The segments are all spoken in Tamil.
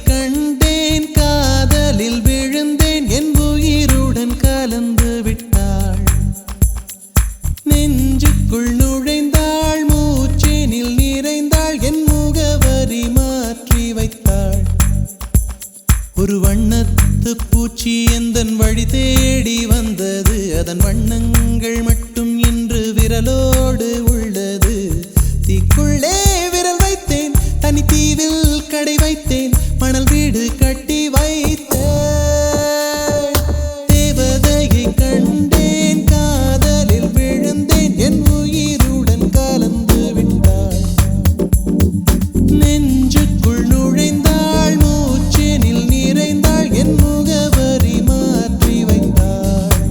கண்டேன் காதலில் விழுந்தேன் என் உயிருடன் கலந்து விட்டாள் நெஞ்சுக்குள் நுழைந்தாள் மூச்சேனில் நிறைந்தாள் என் முகவரி மாற்றி வைத்தாள் ஒரு வண்ணத்து பூச்சி எந்தன் வழி தேடி வந்தது அதன் வண்ணங்கள் மட்டும் இன்று விரலோடு உள்ளது தீக்குள்ளே விரல் வைத்தேன் தனி தீவில் கடை வைத்தேன் மணல் வீடு கட்டி வைத்தேன் தேவதையை கண்டேன் காதலில் விழுந்தேன் என் உயிருடன் கலந்து விட்டாள் நெஞ்சுக்குள் நுழைந்தாள் மூச்சேனில் நிறைந்தாள் என் முகவரி மாற்றி வைத்தாள்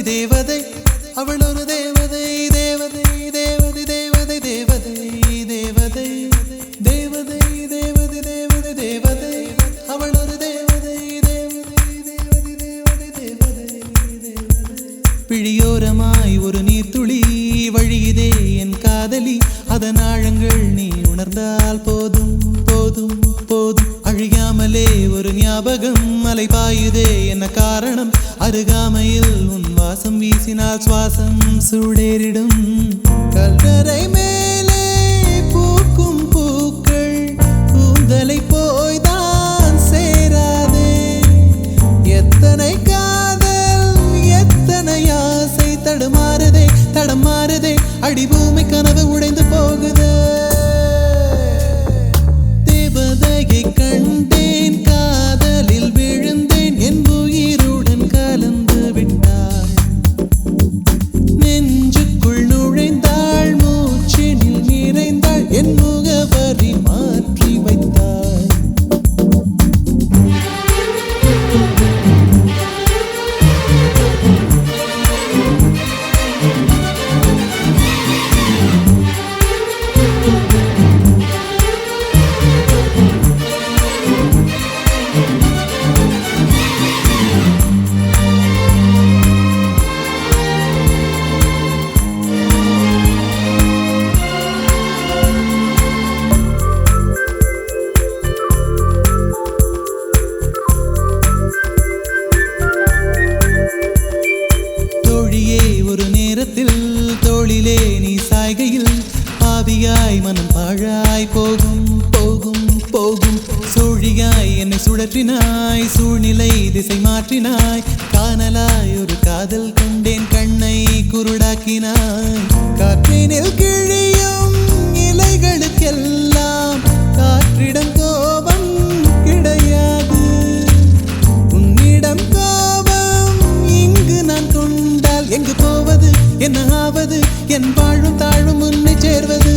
தேவதை அவள் ஒரு தேவதை தேவதை தேவதை தேவதை தேவதை தேவதை தேவதை தேவதை தேவதை தேவதை அவள் ஒரு தேவதை தேவதை தேவதை தேவதை தேவதை பிழியோரமாய் ஒரு நீர்த்துளி வழியுதே என் காதலி அதன் ஆழங்கள் நீ உணர்ந்தால் போதும் போதும் போதும் அழியாமலே ஒரு ஞாபகம் மலை பாயுதே என்ன காரணம் அருகாமையில் உன் வாசம் வீசினால் சுவாசம் சூடேறிடும் கல்லறை மேலே பூக்கும் பூக்கள் கூந்தலை போய்தான் சேராதே எத்தனை காதல் எத்தனை ஆசை தடுமாறுதே தடமாறுதே அடிபூமி கனவு உடைந்து போகுதே தேவதையை கண்டேன் காதலில் விழுந்தேன் என் உயிருடன் கலந்து விட்டாள் நெஞ்சுக்குள் நுழைந்தாள் மூச்சினில் நிறைந்தாள் என் முகவரி மாற்றி வைத்தாள் ஒரு நேரத்தில் தோளிலே நீ சாய்கையில் பாவியாய் மனம் பாழாய் போகும் போகும் போகும் சோழியாய் என்னை சுழற்றினாய் சூழ்நிலை திசை மாற்றினாய் காணலாய் ஒரு காதல் கொண்டேன் கண்ணை குருடாக்கினாய் காற்றினில் கிழியும் இலைகளுக்கெல்லாம் காற்றிடம் கோபம் கிடையாது உன்னிடம் கோபம் இங்கு நான் கொண்டால் எங்கு போவது என்ன ஆவது என் வாழும் தாழும் உன்னை சேர்வது